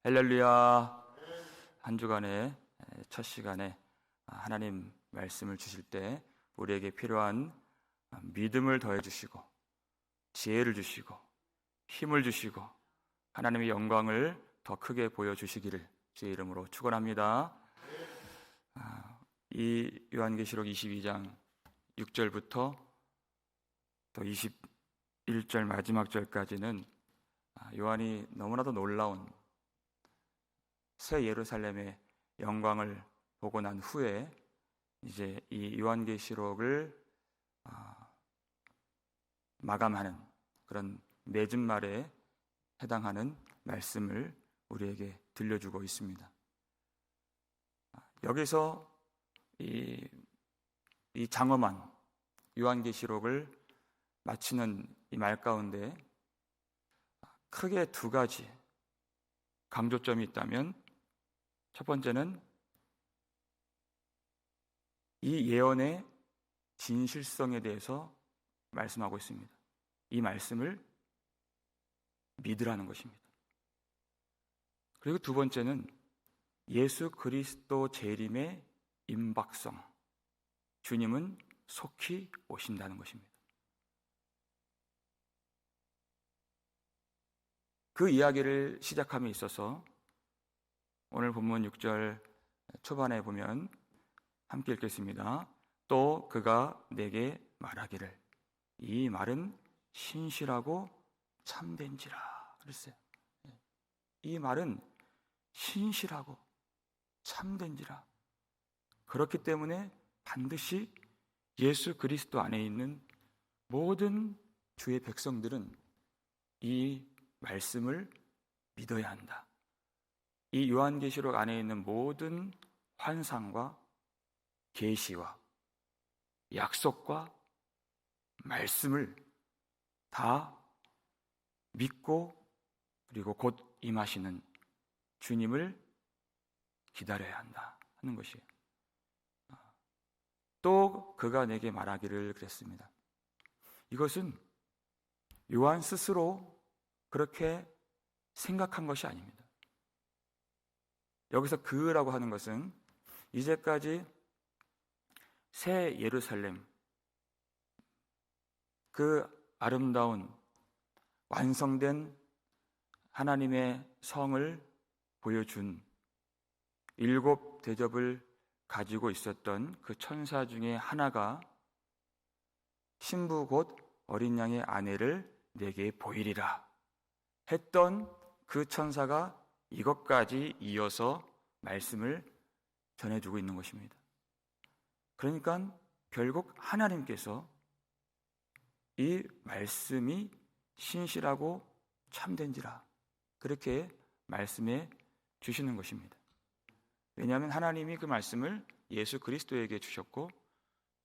할렐루야. 한 주간의 첫 시간에 하나님 말씀을 주실 때 우리에게 필요한 믿음을 더해 주시고 지혜를 주시고 힘을 주시고 하나님의 영광을 더 크게 보여주시기를 주의 이름으로 축원합니다. 이 요한계시록 22장 6절부터 또 21절 마지막 절까지는 요한이 너무나도 놀라운 새 예루살렘의 영광을 보고 난 후에 이제 이 요한계시록을 마감하는 그런 맺은 말에 해당하는 말씀을 우리에게 들려주고 있습니다. 여기서 이 장엄한 요한계시록을 마치는 이 말 가운데 크게 두 가지 강조점이 있다면, 첫 번째는 이 예언의 진실성에 대해서 말씀하고 있습니다. 이 말씀을 믿으라는 것입니다. 그리고 두 번째는 예수 그리스도 재림의 임박성, 주님은 속히 오신다는 것입니다. 그 이야기를 시작함에 있어서 오늘 본문 6절 초반에 보면 함께 읽겠습니다. 또 그가 내게 말하기를, 이 말은 신실하고 참된지라 그랬어요. 이 말은 신실하고 참된지라. 그렇기 때문에 반드시 예수 그리스도 안에 있는 모든 주의 백성들은 이 말씀을 믿어야 한다. 이 요한계시록 안에 있는 모든 환상과 계시와 약속과 말씀을 다 믿고 그리고 곧 임하시는 주님을 기다려야 한다 하는 것이에요. 또 그가 내게 말하기를 그랬습니다. 이것은 요한 스스로 그렇게 생각한 것이 아닙니다. 여기서 그라고 하는 것은 이제까지 새 예루살렘, 그 아름다운 완성된 하나님의 성을 보여준 7 대접을 가지고 있었던 그 천사 중에 하나가 신부 곧 어린 양의 아내를 내게 보이리라 했던 그 천사가 이것까지 이어서 말씀을 전해주고 있는 것입니다. 그러니까 결국 하나님께서 이 말씀이 신실하고 참된지라 그렇게 말씀해 주시는 것입니다. 왜냐하면 하나님이 그 말씀을 예수 그리스도에게 주셨고,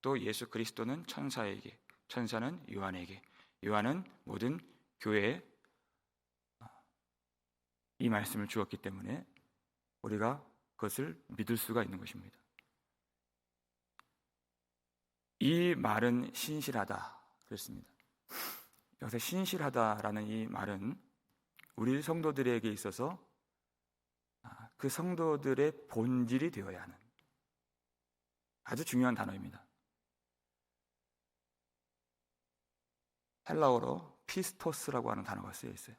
또 예수 그리스도는 천사에게, 천사는 요한에게, 요한은 모든 교회에 이 말씀을 주었기 때문에 우리가 그것을 믿을 수가 있는 것입니다. 이 말은 신실하다 그랬습니다. 여기서 신실하다라는 이 말은 우리 성도들에게 있어서 그 성도들의 본질이 되어야 하는 아주 중요한 단어입니다. 헬라어로 피스토스라고 하는 단어가 쓰여 있어요.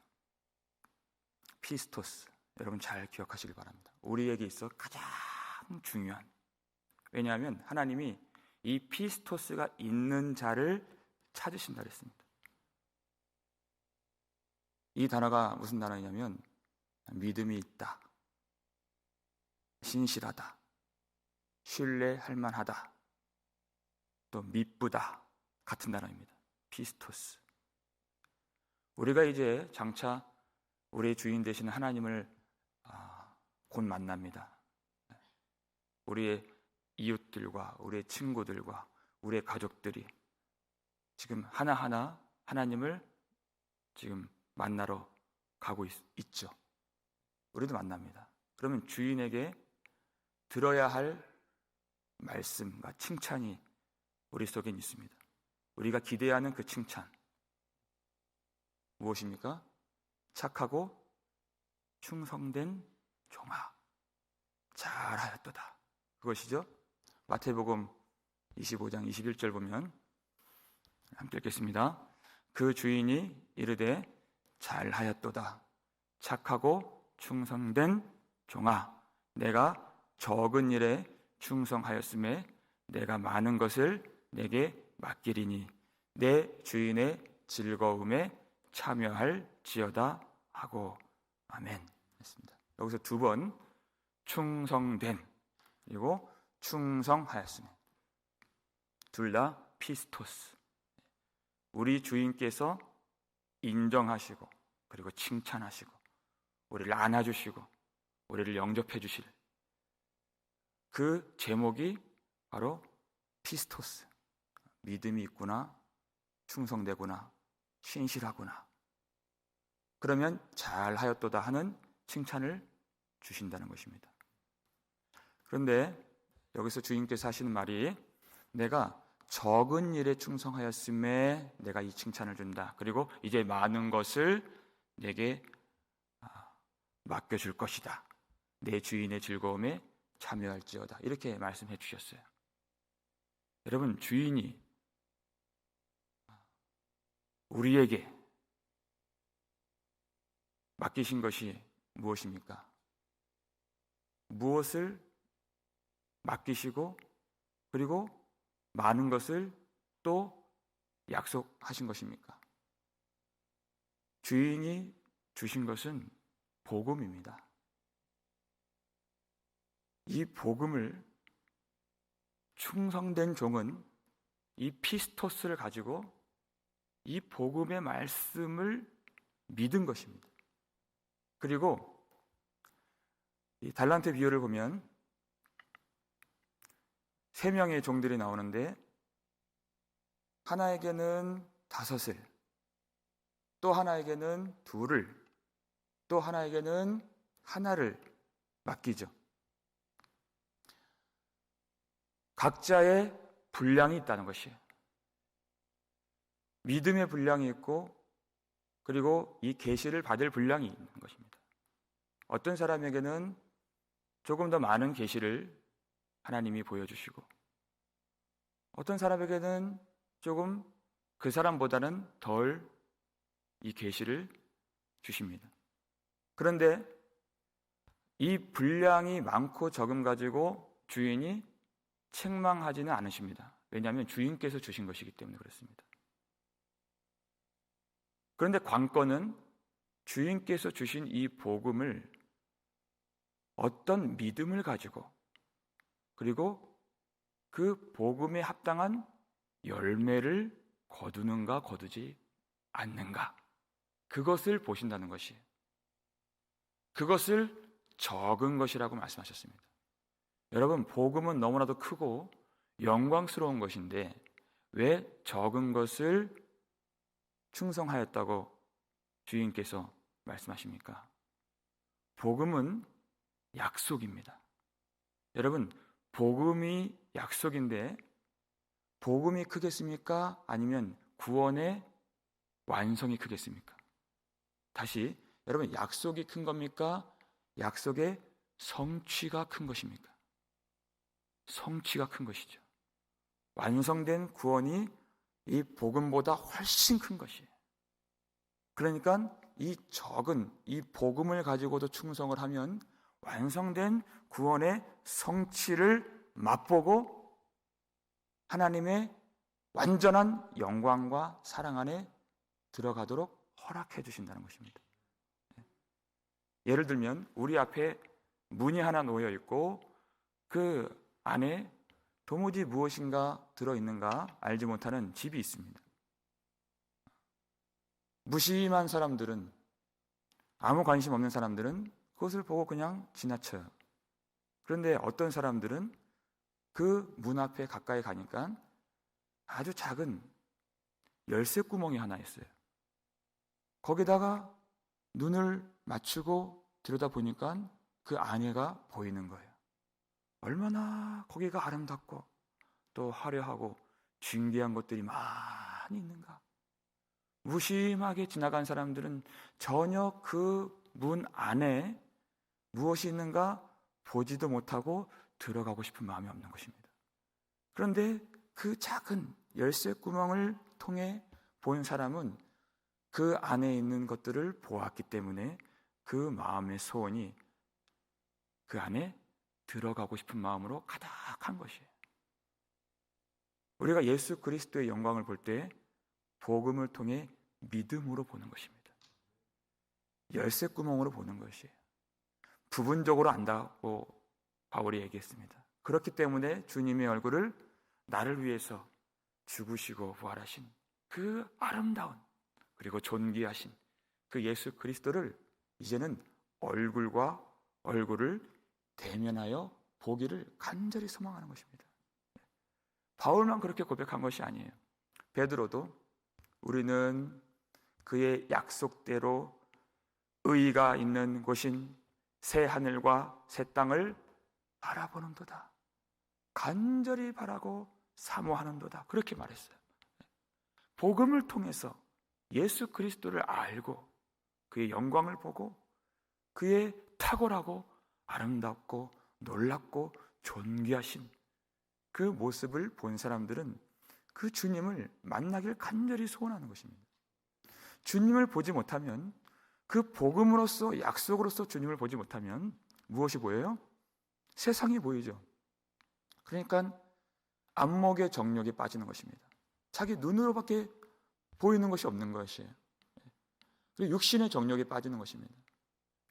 피스토스, 여러분 잘 기억하시길 바랍니다. 우리에게 있어 가장 중요한, 왜냐하면 하나님이 이 피스토스가 있는 자를 찾으신다 그랬습니다. 이 단어가 무슨 단어냐면 믿음이 있다, 신실하다, 신뢰할 만하다, 또 미쁘다 같은 단어입니다. 피스토스. 우리가 이제 장차 우리의 주인 되시는 하나님을 곧 만납니다. 우리의 이웃들과 우리의 친구들과 우리의 가족들이 지금 하나하나 하나님을 지금 만나러 가고 있죠. 우리도 만납니다. 그러면 주인에게 들어야 할 말씀과 칭찬이 우리 속에 있습니다. 우리가 기대하는 그 칭찬 무엇입니까? 착하고 충성된 종아, 잘하였도다. 그것이죠. 마태복음 25장 21절 보면 함께 읽겠습니다. 그 주인이 이르되 잘하였도다. 착하고 충성된 종아, 내가 적은 일에 충성하였음에 내가 많은 것을 내게 맡기리니 내 주인의 즐거움에 참여할지어다 하고. 아멘. 했습니다. 여기서 두 번 충성된 그리고 충성하였음에, 둘 다 피스토스, 우리 주인께서 인정하시고 그리고 칭찬하시고 우리를 안아주시고 우리를 영접해 주실 그 제목이 바로 피스토스, 믿음이 있구나, 충성되구나, 신실하구나, 그러면 잘하였도다 하는 칭찬을 주신다는 것입니다. 그런데 여기서 주인께서 하시는 말이 내가 적은 일에 충성하였음에 내가 이 칭찬을 준다. 그리고 이제 많은 것을 내게 맡겨줄 것이다. 내 주인의 즐거움에 참여할지어다. 이렇게 말씀해 주셨어요. 여러분, 주인이 우리에게 맡기신 것이 무엇입니까? 무엇을 맡기시고 그리고 많은 것을 또 약속하신 것입니까? 주인이 주신 것은 복음입니다. 이 복음을 충성된 종은 이 피스토스를 가지고 이 복음의 말씀을 믿은 것입니다. 그리고 이 달란트 비유를 보면 3명의 종들이 나오는데 하나에게는 5을, 또 하나에게는 2을, 또 하나에게는 1를 맡기죠. 각자의 분량이 있다는 것이에요. 믿음의 분량이 있고 그리고 이 계시를 받을 분량이 있는 것입니다. 어떤 사람에게는 조금 더 많은 계시를 하나님이 보여주시고 어떤 사람에게는 조금 그 사람보다는 덜 이 계시를 주십니다. 그런데 이 분량이 많고 적음 가지고 주인이 책망하지는 않으십니다. 왜냐하면 주인께서 주신 것이기 때문에 그렇습니다. 그런데 관건은 주인께서 주신 이 복음을 어떤 믿음을 가지고 그리고 그 복음에 합당한 열매를 거두는가 거두지 않는가, 그것을 보신다는 것이에요. 그것을 적은 것이라고 말씀하셨습니다. 여러분, 복음은 너무나도 크고 영광스러운 것인데 왜 적은 것을 충성하였다고 주인께서 말씀하십니까? 복음은 약속입니다. 여러분, 복음이 약속인데 복음이 크겠습니까? 아니면 구원의 완성이 크겠습니까? 다시, 여러분, 약속이 큰 겁니까? 약속의 성취가 큰 것입니까? 성취가 큰 것이죠. 완성된 구원이 이 복음보다 훨씬 큰 것이에요. 그러니까 이 적은 이 복음을 가지고도 충성을 하면 완성된 구원의 성취를 맛보고 하나님의 완전한 영광과 사랑 안에 들어가도록 허락해 주신다는 것입니다. 예를 들면 우리 앞에 문이 하나 놓여 있고 그 안에 도무지 무엇인가 들어있는가 알지 못하는 집이 있습니다. 무심한 사람들은, 아무 관심 없는 사람들은 그것을 보고 그냥 지나쳐요. 그런데 어떤 사람들은 그 문 앞에 가까이 가니까 아주 작은 열쇠 구멍이 하나 있어요. 거기다가 눈을 맞추고 들여다보니까 그 안에가 보이는 거예요. 얼마나 거기가 아름답고 또 화려하고 신기한 것들이 많이 있는가. 무심하게 지나간 사람들은 전혀 그 문 안에 무엇이 있는가 보지도 못하고 들어가고 싶은 마음이 없는 것입니다. 그런데 그 작은 열쇠 구멍을 통해 본 사람은 그 안에 있는 것들을 보았기 때문에 그 마음의 소원이 그 안에 들어가고 싶은 마음으로 가득한 것이에요. 우리가 예수 그리스도의 영광을 볼 때 복음을 통해 믿음으로 보는 것입니다. 열쇠 구멍으로 보는 것이에요. 부분적으로 안다고 바울이 얘기했습니다. 그렇기 때문에 주님의 얼굴을 나를 위해서 죽으시고 부활하신 그 아름다운 그리고 존귀하신 그 예수 그리스도를 이제는 얼굴과 얼굴을 대면하여 보기를 간절히 소망하는 것입니다. 바울만 그렇게 고백한 것이 아니에요. 베드로도 우리는 그의 약속대로 의가 있는 곳인 새 하늘과 새 땅을 바라보는도다. 간절히 바라고 사모하는도다. 그렇게 말했어요. 복음을 통해서 예수 그리스도를 알고 그의 영광을 보고 그의 탁월하고 아름답고 놀랍고 존귀하신 그 모습을 본 사람들은 그 주님을 만나길 간절히 소원하는 것입니다. 주님을 보지 못하면, 그 복음으로서 약속으로서 주님을 보지 못하면 무엇이 보여요? 세상이 보이죠. 그러니까 안목의 정욕에 빠지는 것입니다. 자기 눈으로밖에 보이는 것이 없는 것이에요. 그리고 육신의 정욕에 빠지는 것입니다.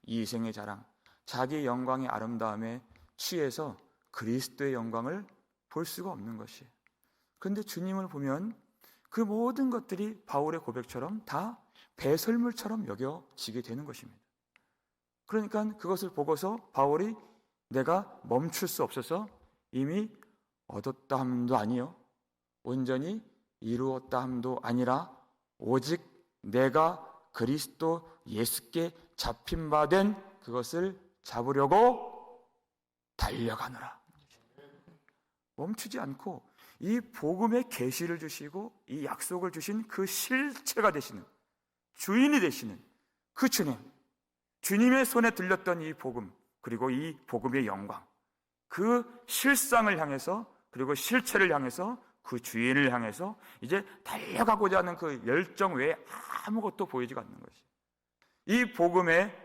이생의 자랑, 자기 영광의 아름다움에 취해서 그리스도의 영광을 볼 수가 없는 것이에요. 그런데 주님을 보면 그 모든 것들이 바울의 고백처럼 다 배설물처럼 여겨지게 되는 것입니다. 그러니까 그것을 보고서 바울이 내가 멈출 수 없어서 이미 얻었다 함도 아니요 온전히 이루었다 함도 아니라 오직 내가 그리스도 예수께 잡힌 바 된 그것을 잡으려고 달려가노라. 멈추지 않고 이 복음의 계시를 주시고 이 약속을 주신 그 실체가 되시는, 주인이 되시는 그 주님, 주님의 손에 들렸던 이 복음, 그리고 이 복음의 영광, 그 실상을 향해서, 그리고 실체를 향해서, 그 주인을 향해서 이제 달려가고자 하는 그 열정 외에 아무것도 보이지가 않는 것이, 이 복음의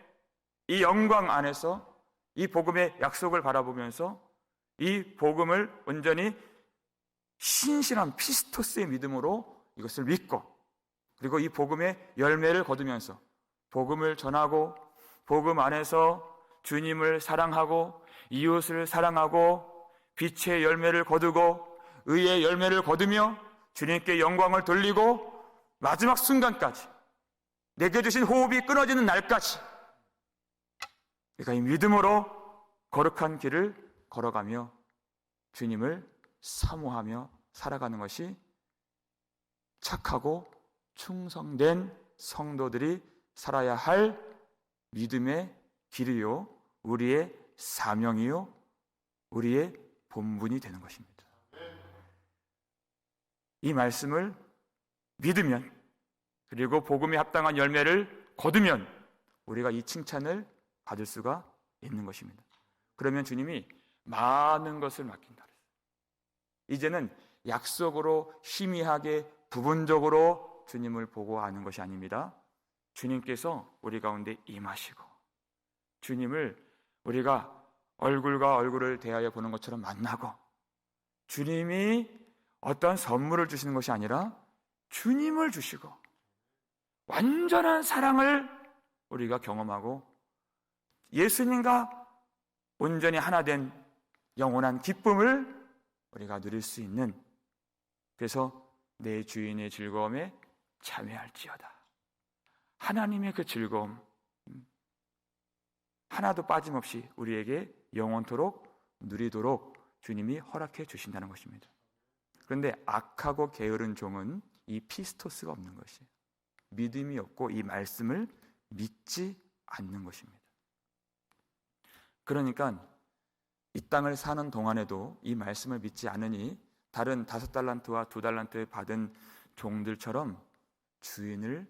이 영광 안에서 이 복음의 약속을 바라보면서 이 복음을 온전히 신실한 피스토스의 믿음으로 이것을 믿고, 그리고 이 복음의 열매를 거두면서 복음을 전하고, 복음 안에서 주님을 사랑하고 이웃을 사랑하고 빛의 열매를 거두고 의의 열매를 거두며 주님께 영광을 돌리고 마지막 순간까지, 내게 주신 호흡이 끊어지는 날까지 내가 이 믿음으로 거룩한 길을 걸어가며 주님을 사모하며 살아가는 것이 착하고 충성된 성도들이 살아야 할 믿음의 길이요, 우리의 사명이요, 우리의 본분이 되는 것입니다. 이 말씀을 믿으면, 그리고 복음에 합당한 열매를 거두면 우리가 이 칭찬을 받을 수가 있는 것입니다. 그러면 주님이 많은 것을 맡긴다. 이제는 약속으로 희미하게 부분적으로 주님을 보고 아는 것이 아닙니다. 주님께서 우리 가운데 임하시고 주님을 우리가 얼굴과 얼굴을 대하여 보는 것처럼 만나고, 주님이 어떤 선물을 주시는 것이 아니라 주님을 주시고 완전한 사랑을 우리가 경험하고 예수님과 온전히 하나 된 영원한 기쁨을 우리가 누릴 수 있는, 그래서 내 주인의 즐거움에 참여할지어다. 하나님의 그 즐거움 하나도 빠짐없이 우리에게 영원토록 누리도록 주님이 허락해 주신다는 것입니다. 그런데 악하고 게으른 종은 이 피스토스가 없는 것이에요. 믿음이 없고 이 말씀을 믿지 않는 것입니다. 그러니까 이 땅을 사는 동안에도 이 말씀을 믿지 않으니 다른 5달란트와 2달란트 받은 종들처럼 주인을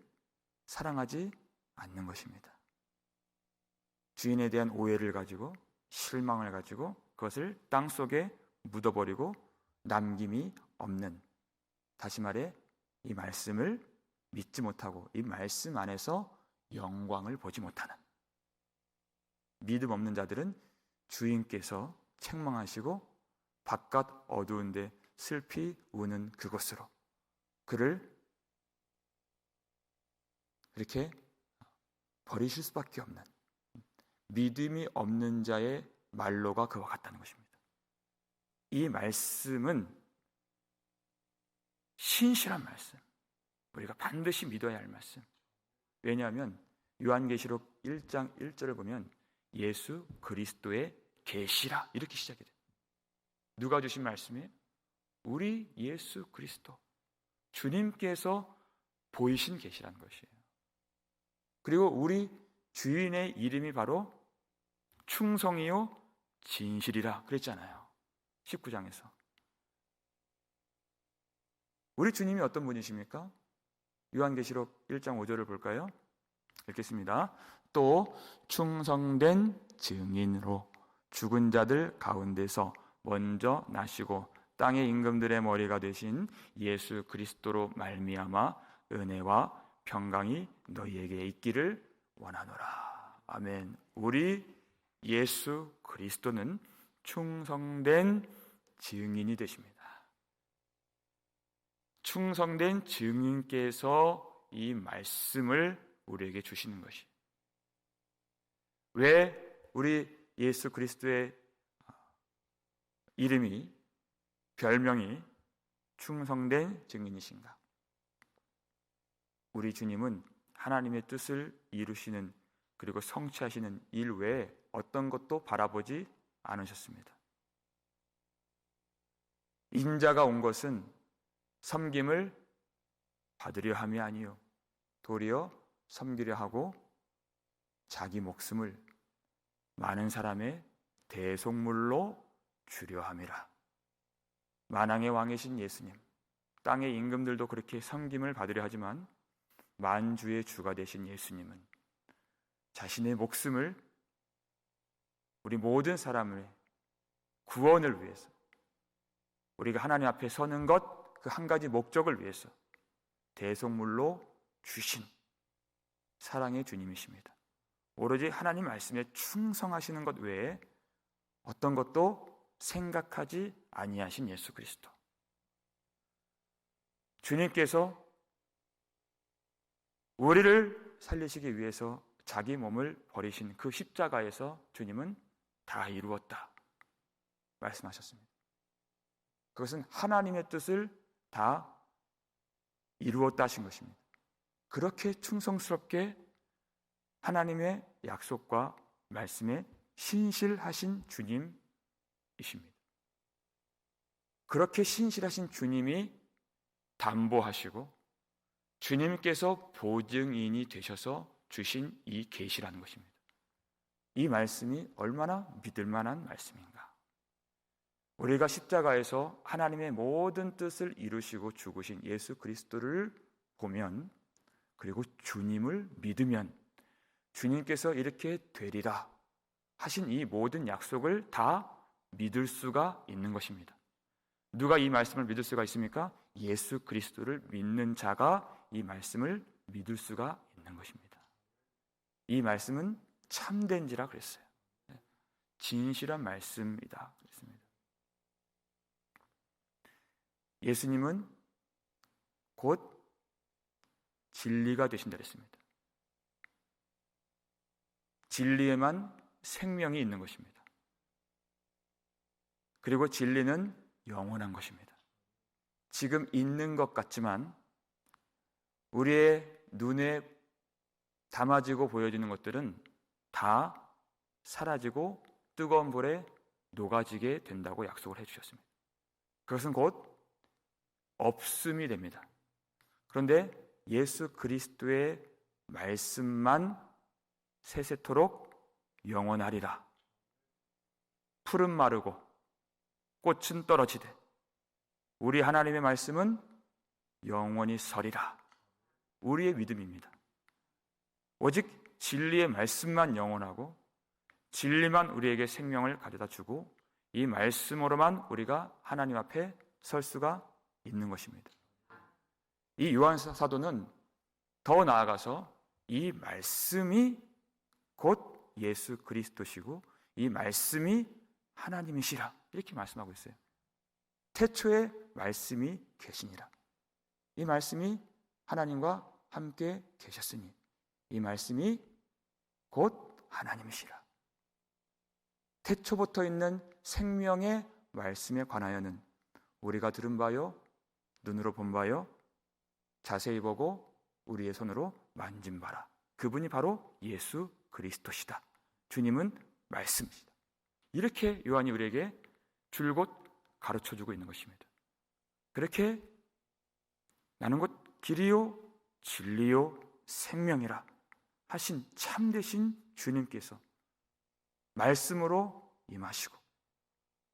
사랑하지 않는 것입니다. 주인에 대한 오해를 가지고 실망을 가지고 그것을 땅속에 묻어버리고 남김이 없는, 다시 말해 이 말씀을 믿지 못하고 이 말씀 안에서 영광을 보지 못하는 믿음 없는 자들은 주인께서 책망하시고 바깥 어두운데 슬피 우는 그곳으로 그를 이렇게 버리실 수밖에 없는, 믿음이 없는 자의 말로가 그와 같다는 것입니다. 이 말씀은 신실한 말씀, 우리가 반드시 믿어야 할 말씀. 왜냐하면 요한계시록 1장 1절을 보면 예수 그리스도의 계시라 이렇게 시작이 돼요. 누가 주신 말씀이에요? 우리 예수 그리스도, 주님께서 보이신 계시라는 것이에요. 그리고 우리 주인의 이름이 바로 충성이요 진실이라 그랬잖아요. 19장에서. 우리 주님이 어떤 분이십니까? 요한계시록 1장 5절을 볼까요? 읽겠습니다. 또 충성된 증인으로 죽은 자들 가운데서 먼저 나시고 땅의 임금들의 머리가 되신 예수 그리스도로 말미암아 은혜와 평강이 너희에게 있기를 원하노라. 아멘. 우리 예수 그리스도는 충성된 증인이 되십니다. 충성된 증인께서 이 말씀을 우리에게 주시는 것이. 왜 우리 예수 그리스도의 이름이, 별명이 충성된 증인이신가? 우리 주님은 하나님의 뜻을 이루시는 그리고 성취하시는 일 외에 어떤 것도 바라보지 않으셨습니다. 인자가 온 것은 섬김을 받으려 함이 아니요 도리어 섬기려 하고 자기 목숨을 많은 사람의 대속물로 주려 함이라. 만왕의 왕이신 예수님, 땅의 임금들도 그렇게 섬김을 받으려 하지만 만주의 주가 되신 예수님은 자신의 목숨을 우리 모든 사람의 구원을 위해서, 우리가 하나님 앞에 서는 것 그 한 가지 목적을 위해서 대속물로 주신 사랑의 주님이십니다. 오로지 하나님 말씀에 충성하시는 것 외에 어떤 것도 생각하지 아니하신 예수 그리스도. 주님께서 우리를 살리시기 위해서 자기 몸을 버리신 그 십자가에서 주님은 다 이루었다 말씀하셨습니다. 그것은 하나님의 뜻을 다 이루었다 하신 것입니다. 그렇게 충성스럽게 하나님의 약속과 말씀에 신실하신 주님이십니다. 그렇게 신실하신 주님이 담보하시고 주님께서 보증인이 되셔서 주신 이 계시라는 것입니다. 이 말씀이 얼마나 믿을 만한 말씀인가? 우리가 십자가에서 하나님의 모든 뜻을 이루시고 죽으신 예수 그리스도를 보면, 그리고 주님을 믿으면 주님께서 이렇게 되리라 하신 이 모든 약속을 다 믿을 수가 있는 것입니다. 누가 이 말씀을 믿을 수가 있습니까? 예수 그리스도를 믿는 자가 이 말씀을 믿을 수가 있는 것입니다. 이 말씀은 참된지라 그랬어요. 진실한 말씀이다 그랬습니다. 예수님은 곧 진리가 되신다 그랬습니다. 진리에만 생명이 있는 것입니다. 그리고 진리는 영원한 것입니다. 지금 있는 것 같지만 우리의 눈에 담아지고 보여지는 것들은 다 사라지고 뜨거운 불에 녹아지게 된다고 약속을 해주셨습니다. 그것은 곧 없음이 됩니다. 그런데 예수 그리스도의 말씀만 세세토록 영원하리라. 풀은 마르고 꽃은 떨어지되 우리 하나님의 말씀은 영원히 서리라. 우리의 믿음입니다. 오직 진리의 말씀만 영원하고 진리만 우리에게 생명을 가져다 주고 이 말씀으로만 우리가 하나님 앞에 설 수가 있는 것입니다. 이 요한 사도는 더 나아가서 이 말씀이 곧 예수 그리스도시고 이 말씀이 하나님이시라 이렇게 말씀하고 있어요. 태초에 말씀이 계시니라. 이 말씀이 하나님과 함께 계셨으니 이 말씀이 곧 하나님이시라. 태초부터 있는 생명의 말씀에 관하여는 우리가 들은 바요, 눈으로 본 바요, 자세히 보고 우리의 손으로 만진 바라. 그분이 바로 예수 그리스도시다. 주님은 말씀이시다. 이렇게 요한이 우리에게 줄곧 가르쳐주고 있는 것입니다. 그렇게 나는 곧 길이요 진리요 생명이라 하신 참되신 주님께서 말씀으로 임하시고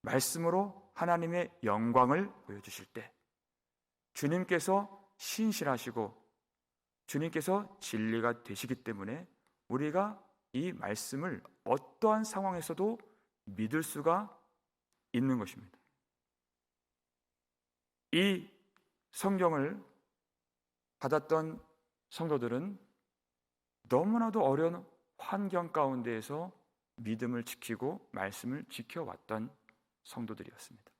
말씀으로 하나님의 영광을 보여주실 때 주님께서 신실하시고 주님께서 진리가 되시기 때문에 우리가 이 말씀을 어떠한 상황에서도 믿을 수가 있는 것입니다. 이 성경을 받았던 성도들은 너무나도 어려운 환경 가운데에서 믿음을 지키고 말씀을 지켜왔던 성도들이었습니다.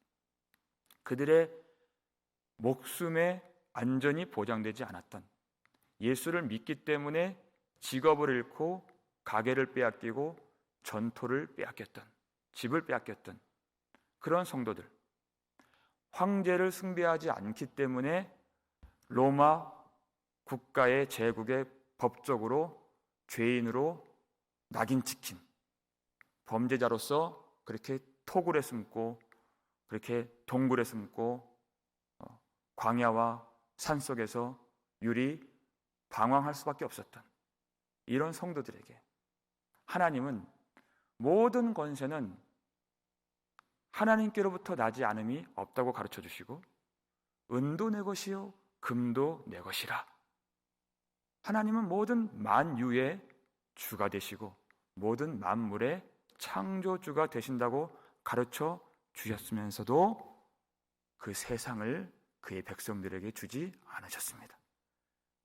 그들의 목숨의 안전이 보장되지 않았던, 예수를 믿기 때문에 직업을 잃고 가게를 빼앗기고 전토를 빼앗겼던, 집을 빼앗겼던 그런 성도들, 황제를 숭배하지 않기 때문에 로마 국가의 제국의 법적으로 죄인으로 낙인 찍힌 범죄자로서 그렇게 토굴에 숨고 그렇게 동굴에 숨고 광야와 산속에서 유리 방황할 수밖에 없었던 이런 성도들에게 하나님은 모든 권세는 하나님께로부터 나지 않음이 없다고 가르쳐 주시고 은도 내 것이요 금도 내 것이라. 하나님은 모든 만유의 주가 되시고 모든 만물의 창조주가 되신다고 가르쳐 주셨으면서도 그 세상을 그의 백성들에게 주지 않으셨습니다.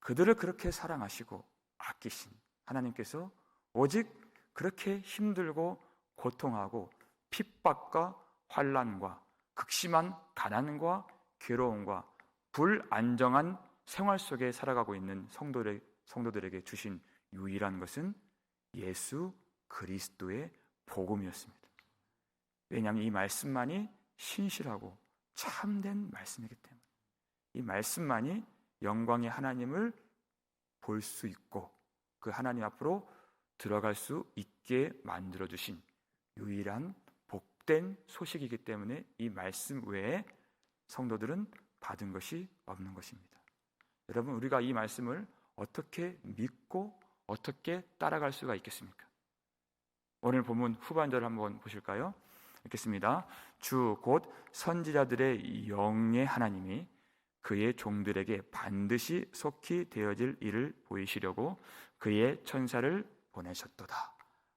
그들을 그렇게 사랑하시고 아끼신 하나님께서 오직 그렇게 힘들고 고통하고 핍박과 환난과 극심한 가난과 괴로움과 불안정한 생활 속에 살아가고 있는 성도들에게 주신 유일한 것은 예수 그리스도의 복음이었습니다. 왜냐하면 이 말씀만이 신실하고 참된 말씀이기 때문에 이 말씀만이 영광의 하나님을 볼 수 있고 그 하나님 앞으로 들어갈 수 있게 만들어주신 유일한 복된 소식이기 때문에 이 말씀 외에 성도들은 받은 것이 없는 것입니다. 여러분, 우리가 이 말씀을 어떻게 믿고 어떻게 따라갈 수가 있겠습니까? 오늘 본문 후반절을 한번 보실까요? 읽겠습니다. 주 곧 선지자들의 영의 하나님이 그의 종들에게 반드시 속히 되어질 일을 보이시려고 그의 천사를 보내셨도다.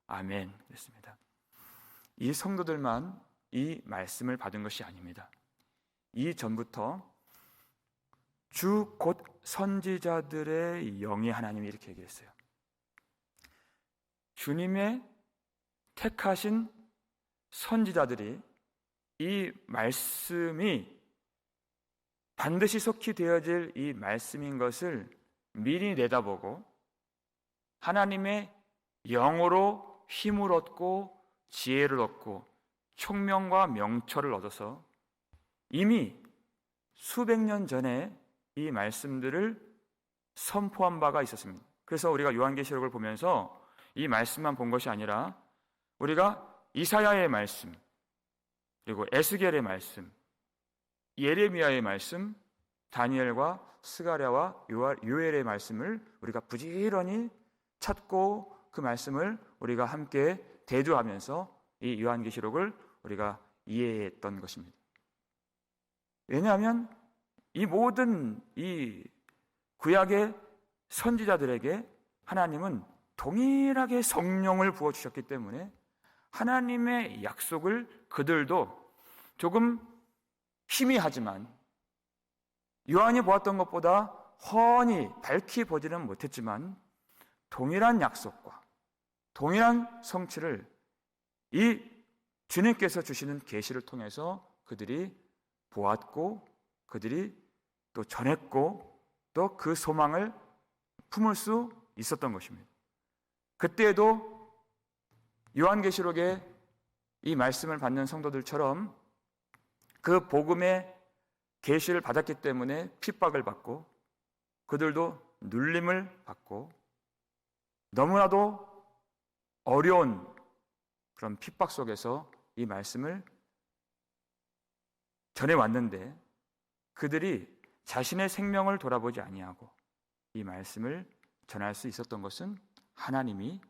아멘. 그렇습니다. 이 성도들만 이 말씀을 받은 것이 아닙니다. 이전부터 주 곧 선지자들의 영의 하나님이 이렇게 얘기했어요. 주님의 택하신 선지자들이 이 말씀이 반드시 속히 되어질 이 말씀인 것을 미리 내다보고 하나님의 영으로 힘을 얻고 지혜를 얻고 총명과 명철을 얻어서 이미 수백 년 전에 이 말씀들을 선포한 바가 있었습니다. 그래서 우리가 요한계시록을 보면서 이 말씀만 본 것이 아니라 우리가 이사야의 말씀, 그리고 에스겔의 말씀, 예레미야의 말씀, 다니엘과 스가랴와 요엘의 말씀을 우리가 부지런히 찾고 그 말씀을 우리가 함께 대두하면서 이 요한계시록을 우리가 이해했던 것입니다. 왜냐하면 이 모든 이 구약의 선지자들에게 하나님은 동일하게 성령을 부어주셨기 때문에 하나님의 약속을 그들도 조금 희미하지만 요한이 보았던 것보다 훤히 밝히 보지는 못했지만 동일한 약속과 동일한 성취를 이 주님께서 주시는 계시를 통해서 그들이 보았고 그들이 또 전했고 또 그 소망을 품을 수 있었던 것입니다. 그때에도 요한계시록에 이 말씀을 받는 성도들처럼 그 복음의 계시를 받았기 때문에 핍박을 받고 그들도 눌림을 받고 너무나도 어려운 그런 핍박 속에서 이 말씀을 전해왔는데 그들이 자신의 생명을 돌아보지 아니하고 이 말씀을 전할 수 있었던 것은 하나님이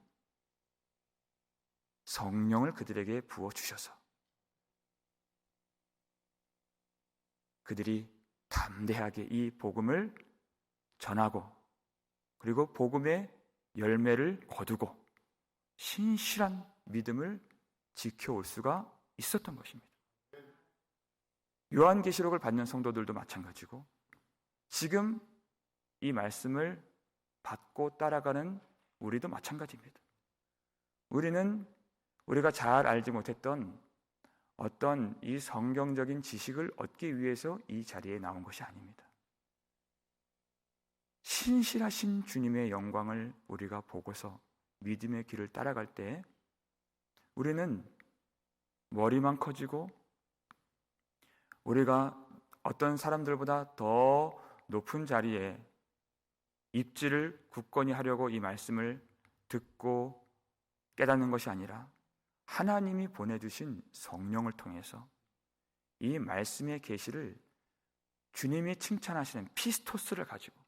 성령을 그들에게 부어주셔서 그들이 담대하게 이 복음을 전하고 그리고 복음의 열매를 거두고 신실한 믿음을 지켜올 수가 있었던 것입니다. 요한계시록을 받는 성도들도 마찬가지고 지금 이 말씀을 받고 따라가는 우리도 마찬가지입니다. 우리는 우리가 잘 알지 못했던 어떤 이 성경적인 지식을 얻기 위해서 이 자리에 나온 것이 아닙니다. 신실하신 주님의 영광을 우리가 보고서 믿음의 길을 따라갈 때 우리는 머리만 커지고 우리가 어떤 사람들보다 더 높은 자리에 입지를 굳건히 하려고 이 말씀을 듣고 깨닫는 것이 아니라 하나님이 보내주신 성령을 통해서 이 말씀의 계시를 주님이 칭찬하시는 피스토스를 가지고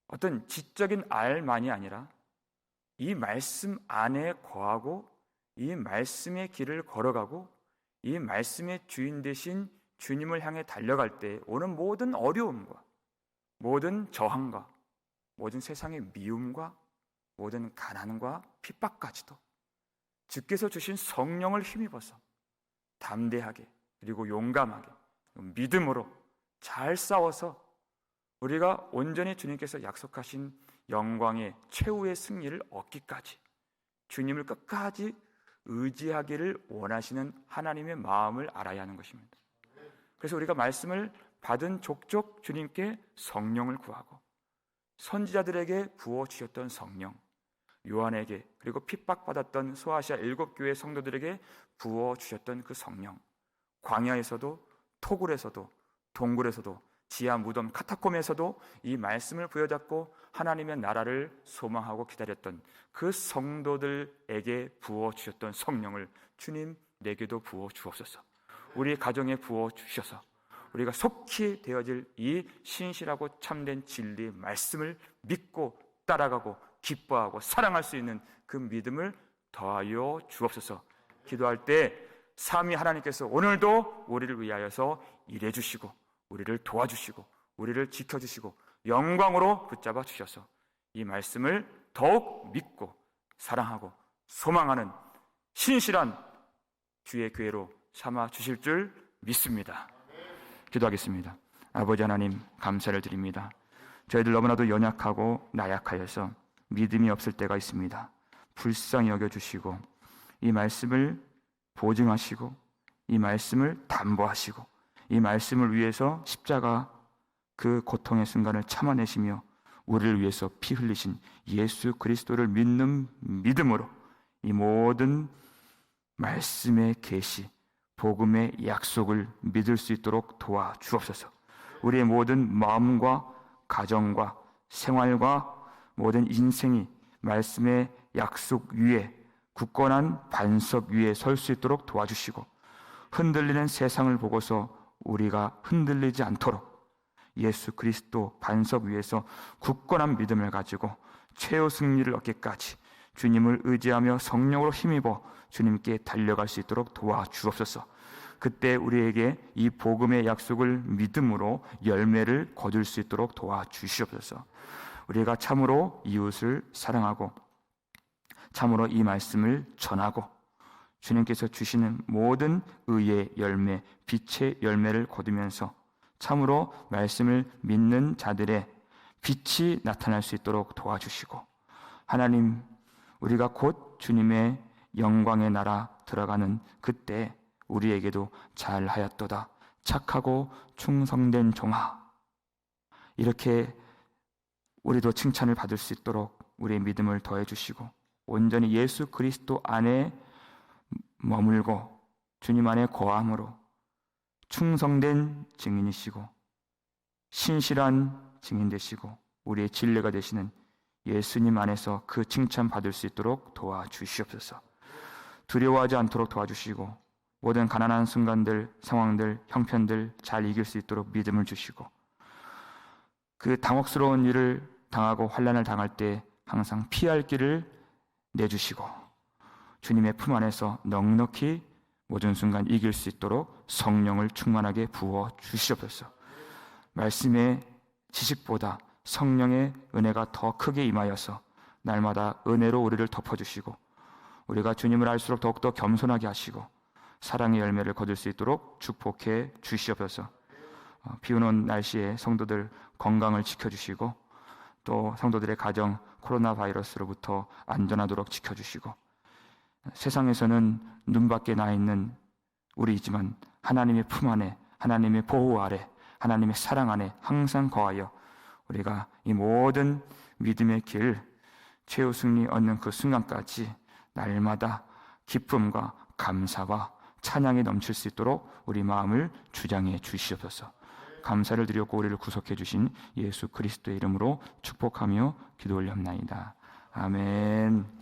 어떤 지적인 알만이 아니라 이 말씀 안에 거하고 이 말씀의 길을 걸어가고 이 말씀의 주인 되신 주님을 향해 달려갈 때 오는 모든 어려움과 모든 저항과 모든 세상의 미움과 모든 가난과 핍박까지도 주께서 주신 성령을 힘입어서 담대하게 그리고 용감하게 믿음으로 잘 싸워서 우리가 온전히 주님께서 약속하신 영광의 최후의 승리를 얻기까지 주님을 끝까지 의지하기를 원하시는 하나님의 마음을 알아야 하는 것입니다. 그래서 우리가 말씀을 받은 족족 주님께 성령을 구하고 선지자들에게 부어주셨던 성령, 요한에게 그리고 핍박받았던 소아시아 7교회 성도들에게 부어주셨던 그 성령, 광야에서도 토굴에서도 동굴에서도 지하 무덤 카타콤에서도 이 말씀을 부여잡고 하나님의 나라를 소망하고 기다렸던 그 성도들에게 부어주셨던 성령을 주님 내게도 부어주옵소서. 우리 가정에 부어주셔서 우리가 속히 되어질 이 신실하고 참된 진리의 말씀을 믿고 따라가고 기뻐하고 사랑할 수 있는 그 믿음을 더하여 주옵소서. 기도할 때 삼위 하나님께서 오늘도 우리를 위하여서 일해 주시고 우리를 도와주시고 우리를 지켜주시고 영광으로 붙잡아 주셔서 이 말씀을 더욱 믿고 사랑하고 소망하는 신실한 주의 교회로 삼아 주실 줄 믿습니다. 기도하겠습니다. 아버지 하나님 감사를 드립니다. 저희들 너무나도 연약하고 나약하여서 믿음이 없을 때가 있습니다. 불쌍히 여겨주시고 이 말씀을 보증하시고 이 말씀을 담보하시고 이 말씀을 위해서 십자가 그 고통의 순간을 참아내시며 우리를 위해서 피 흘리신 예수 그리스도를 믿는 믿음으로 이 모든 말씀의 계시, 복음의 약속을 믿을 수 있도록 도와주옵소서. 우리의 모든 마음과 가정과 생활과 모든 인생이 말씀의 약속 위에 굳건한 반석 위에 설 수 있도록 도와주시고 흔들리는 세상을 보고서 우리가 흔들리지 않도록 예수 그리스도 반석 위에서 굳건한 믿음을 가지고 최후 승리를 얻기까지 주님을 의지하며 성령으로 힘입어 주님께 달려갈 수 있도록 도와주옵소서. 그때 우리에게 이 복음의 약속을 믿음으로 열매를 거둘 수 있도록 도와주시옵소서. 우리가 참으로 이웃을 사랑하고 참으로 이 말씀을 전하고 주님께서 주시는 모든 의의 열매, 빛의 열매를 거두면서 참으로 말씀을 믿는 자들의 빛이 나타날 수 있도록 도와주시고, 하나님, 우리가 곧 주님의 영광의 나라 들어가는 그때 우리에게도 잘하였도다, 착하고 충성된 종아, 이렇게 우리도 칭찬을 받을 수 있도록 우리의 믿음을 더해 주시고, 온전히 예수 그리스도 안에 머물고 주님 안에 거함으로 충성된 증인이시고 신실한 증인 되시고 우리의 진례가 되시는 예수님 안에서 그 칭찬 받을 수 있도록 도와주시옵소서. 두려워하지 않도록 도와주시고 모든 가난한 순간들, 상황들, 형편들 잘 이길 수 있도록 믿음을 주시고, 그 당혹스러운 일을 당하고 환난을 당할 때 항상 피할 길을 내주시고 주님의 품 안에서 넉넉히 모든 순간 이길 수 있도록 성령을 충만하게 부어 주시옵소서. 말씀의 지식보다 성령의 은혜가 더 크게 임하여서 날마다 은혜로 우리를 덮어주시고 우리가 주님을 알수록 더욱더 겸손하게 하시고 사랑의 열매를 거둘 수 있도록 축복해 주시옵소서. 비오는 날씨에 성도들 건강을 지켜주시고 또 성도들의 가정 코로나 바이러스로부터 안전하도록 지켜주시고, 세상에서는 눈밖에 나 있는 우리이지만 하나님의 품 안에, 하나님의 보호 아래, 하나님의 사랑 안에 항상 거하여 우리가 이 모든 믿음의 길 최후 승리 얻는 그 순간까지 날마다 기쁨과 감사와 찬양이 넘칠 수 있도록 우리 마음을 주장해 주시옵소서. 감사를 드렸고 우리를 구속해 주신 예수 그리스도의 이름으로 축복하며 기도 올렸나이다. 아멘.